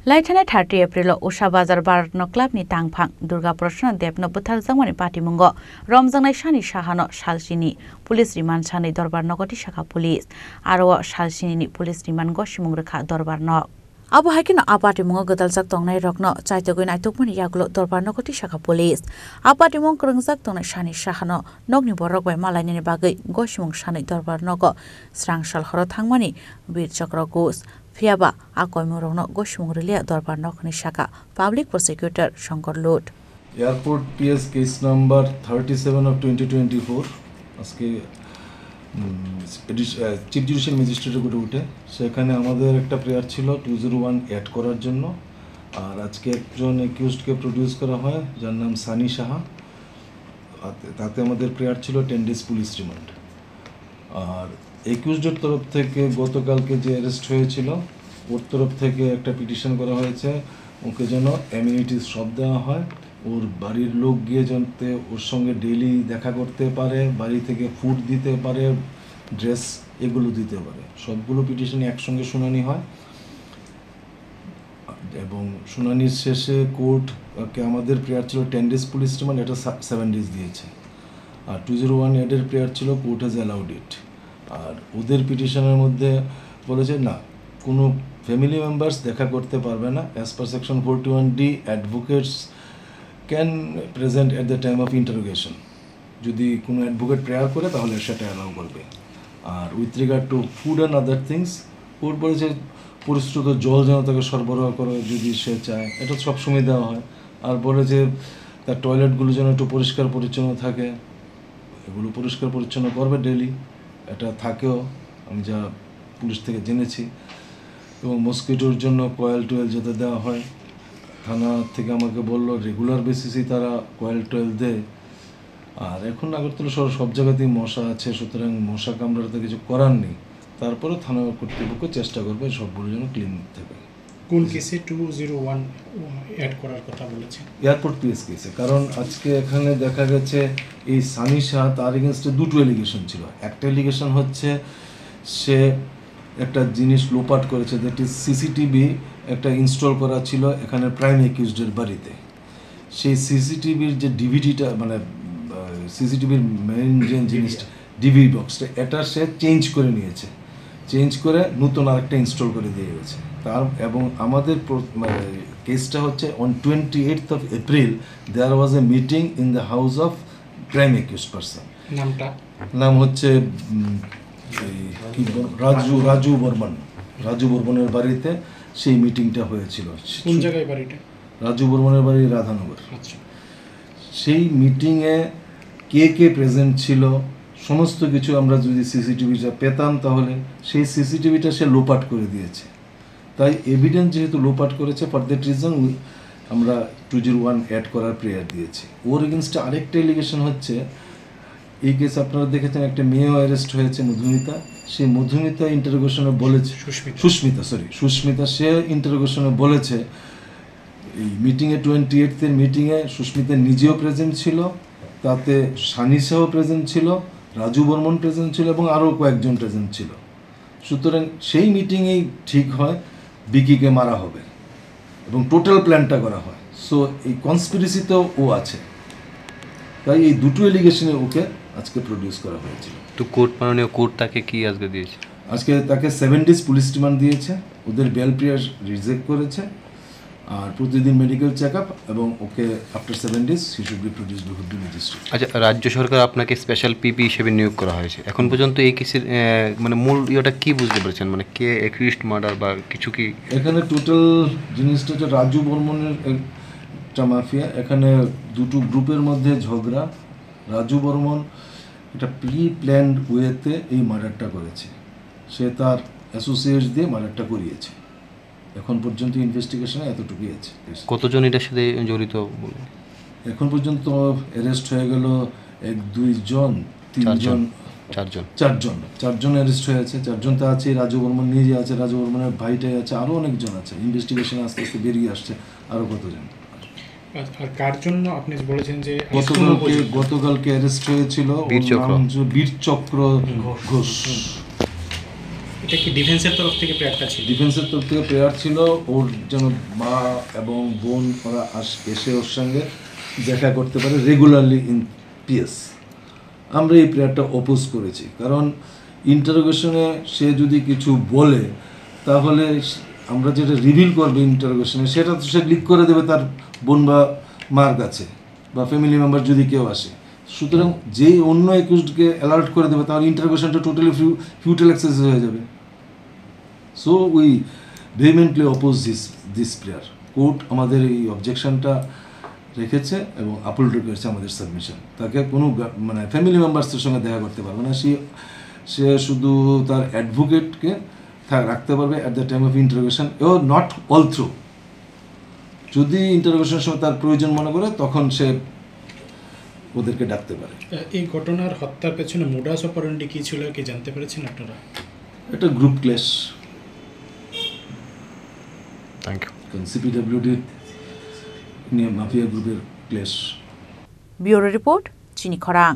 लाइथानाय 30 April Usha बाजार बारन क्लाबनि तांफां दुर्गा प्रसन्न देबनो बुथारजांमानि पाटिमुंग रमजांनाय सानि साहानो सालसिनि पुलिस रिमान्ड सानै दरबार नगति शाखा पुलिस आरो सालसिनि पुलिस रिमान्ड गसिमुं रेखा दरबार नग Abo hakin apatimungo gedalsak tongnai rokno chaitogoi naitokmani yagulo dorobar nogoti shaka police apatimung krungsak tongnai sani sahano nogni borok bai malaini bagai gosimung sani dorobar nogo srangshal horo thangmani bir chakra gus phiaba akoimung rokno gosimung rilia dorobar nogni shaka public prosecutor Shankar Lut Airport PS case number 37 of 2024 আজকে chief judicial ম্যাজিস্ট্রেটের কোর্টে উঠে সেখানে আমাদের একটা prayer ছিল 201 add করার জন্য আর আজকে একজন অ্যাকিউজডকে প্রডিউস করা হয় যার নাম সানি সাহা তাতে আমাদের প্রেয়ার ছিল 10 ডেজ পুলিশ রিমান্ড আর অ্যাকিউজডের তরফ থেকে গতকালকে যে অ্যারেস্ট হয়েছিল ওর তরফ থেকে একটা পিটিশন করা হয়েছে ওকে যেন অ্যামিনিটিস সব দেওয়া হয় ওর বাড়ির লোক গিয়ে জানতে ওর সঙ্গে ডেইলি দেখা করতে পারে বাড়ি থেকে ফুড দিতে পারে ড্রেস এগুলো দিতে পারে সবগুলো পিটিশনে একসঙ্গে শুনানি হয় এবং শুনানির শেষে কোর্টকে আমাদের প্রেয়ার ছিল 10 ডেজ পুলিশ রিমান্ড এটা 7 ডেজ দিয়েছে আর 201 এডের প্রেয়ার ছিল কোর্ট হ্যাজ অ্যালাউড ইট আর ওদের পিটিশনের মধ্যে বলেছে না কোনো ফ্যামিলি মেম্বার্স দেখা করতে পারবে না as per section 41D advocates can present at the time of interrogation যদি কোনো অ্যাডভোকেট প্রেয়ার করে তাহলে সেটা অ্যালাউ করবে আর with regard to food and other things court বলেছে পরিশ্রুত জল যেন তাকে সরবরাহ করে যদি সে চায় এটা সবসময় দেওয়া হয় আর বলেছে তার টয়লেটগুলো যেন একটু পরিষ্কার পরিচ্ছন্ন থাকে এগুলো পরিষ্কার পরিচ্ছন্ন করবে ডেলি এটা থাকেও আমি যা পুলিশ থেকে জেনেছি এবং মস্কিটোর জন্য কয়েল টয়েল যেতে দেওয়া হয় থানা থেকে আমাকে বললো রেগুলার বেসিসেই তারা কয়েল টয়েল দেয় আর এখন আগরতলা শহর সব জায়গাতেই মশা আছে সুতরাং মশা কামড়াতে কিছু করার নেই তারপরে থানা কর্তৃপক্ষ চেষ্টা করবে সবগুলো যেন ক্লিন থাকে কোন কেসে 201 অ্যাড করার কথা বলেছে এয়ারপোর্ট পিএস কেসে কারণ আজকে এখানে দেখা গেছে এই সানি শাহ তার এগেনস্টে দুটো এলিগেশন ছিল একটা এলিগেশন হচ্ছে সে একটা জিনিস লোপাট করেছে দ্যাট ইজ সিসিটিভি একটা ইনস্টল করা ছিল এখানে প্রাইম অ্যাকিউজডের বাড়িতে সেই সিসিটিভির যে ডিভিডিটা মানে সিসিটিভির মেইন যে জিনিসটা ডিভি বক্সটা এটা সে চেঞ্জ করে নিয়েছে চেঞ্জ করে নতুন আরেকটা ইনস্টল করে দিয়ে গেছে তার এবং আমাদের কেসটা হচ্ছে on 28th of April there was a meeting in the house of prime accused person নাম হচ্ছে রাজু বর্মনের বাড়িতে সেই মিটিংটা হয়েছিল কোন জায়গায় বাড়িটা রাজু বর্মনের বাড়ি রাধানগর সেই মিটিংয়ে কে কে প্রেজেন্ট ছিল সমস্ত কিছু আমরা যদি সিসিটিভিটা পেতাম তাহলে সেই সিসিটিভিটা সে লোপাট করে দিয়েছে তাই এভিডেন্স যেহেতু লোপাট করেছে ফর দ্যাট রিজন আমরা 201 অ্যাড করার প্রেয়ার দিয়েছি ওর এগেনস্টে আরেকটা এলিগেশন হচ্ছে এই কেস আপনারা দেখেছেন একটা মেয়েও অ্যারেস্ট হয়েছে মধুমিতা সেই মধুমিতা ইন্টারোগেশনে বলেছে সুস্মিতা সে ইন্টারোগেশনে বলেছে এই মিটিংয়ে 28th মিটিংয়ে সুস্মিতা নিজেও প্রেজেন্ট ছিল তাতে সানিসাও প্রেজেন্ট ছিল রাজু বর্মন প্রেজেন্ট ছিল এবং আরও কয়েকজন প্রেজেন্ট ছিল সুতরাং সেই মিটিংয়েই ঠিক হয় বিকিকে মারা হবে এবং টোটাল প্ল্যানটা করা হয় সো এই কনস্পিরেসিতেও ও আছে তাই এই দুটো এলিগেশনে ওকে আজকে প্রডিউস করা হয়েছিল তো মাননীয় কোর্ট তাকে কি আজকে দিয়েছে আজকে তাকে 7 ডেজ পুলিশ রিমান্ড দিয়েছে ওদের বেল প্রেয়ার রিজেক্ট করেছে আর প্রতিদিন মেডিকেল চেকআপ এবং ওকে after 7 days he should be produced before the magistrate আচ্ছা রাজ্য সরকার আপনাকে স্পেশাল পিপি হিসেবে নিয়োগ করা হয়েছে এখন পর্যন্ত এই কেসের মানে মূল ইয়েটা কি বুঝতে পেরেছেন মানে কে অ্যাকিউজড মার্ডার বা কিছু কি এখানে টোটাল জিনিসটা হচ্ছে রাজু বর্মনের একটা মাফিয়া এখানে দুটো গ্রুপের মধ্যে ঝগড়া রাজু বর্মন একটা প্রি প্ল্যান্ড ওয়েতে এই মার্ডারটা করেছে সে তার অ্যাসোসিয়েটস দিয়ে মার্ডারটা করিয়েছে এখন পর্যন্ত ইনভেস্টিগেশনে এতটুকুই আছে কতজন এটার সাথে জড়িত এখন পর্যন্ত অ্যারেস্ট হয়ে গেল 1-2 জন 3 জন 4 জন অ্যারেস্ট হয়েছে 4 জন তো আছে রাজু বর্মন নিজে আছে রাজু বর্মনের ভাইটাই আছে আরও অনেকজন আছে ইনভেস্টিগেশনে আস্তে আস্তে বেরিয়ে আসছে আরও কতজন আর কার জন্য আপনি বলেছেন যে গতকালকে অ্যারেস্ট হয়েছিল বীরচক্র ঘোষ এটা কি ডিফেন্সের তরফ থেকে প্রেয়ারটা ছিল? ডিফেন্সের তরফ থেকে প্রেয়ার ছিল ওর যেন মা এবং বোন ওরা এসে ওর সঙ্গে দেখা করতে পারে রেগুলারলি ইন পিএস। আমরা এই প্রেয়ারটা অপোজ করেছি, কারণ ইন্টারোগেশনে সে যদি কিছু বলে তাহলে আমরা যেটা রিভিল করবো ইন্টারোগেশনে সেটা তো সে লিক করে দেবে তার বোন বা মার কাছে বা ফ্যামিলি মেম্বার যদি কেউ আসে। সুতরাং যেই অন্য একুশকে অ্যালার্ট করে দেবে তাহলে ইন্টারোগেশনটা টোটালি ফিউটাইল এক্সারসাইজ হয়ে যাবে। So we vehemently oppose this prayer. Court আমাদের এই অবজেকশনটা রেখেছে এবং আপল করেছে আমাদের সাবমিশন। তাকে কোনো মানে ফ্যামিলি মেম্বার্সের সঙ্গে দেখা করতে পারবে না, সে শুধু তার অ্যাডভোকেটকে রাখতে পারবে at the time of interrogation ও নট অল থ্রু। যদি ইন্টারোগেশনের সময় তার প্রয়োজন মনে করে তখন সে ওদেরকে ডাকতে পারে। এই ঘটনার হত্যার পেছনে মোডাস অপারেন্ডি কি ছিল কি জানতে পেরেছেন আপনারা? এটা গ্রুপ ক্লেশ, থ্যাংক ইউ। সিপিডব্লিউডির নিয়ে মাফিয়া গ্রুপের ক্লেশ। ব্যুরো রিপোর্ট, চিনি খরাং।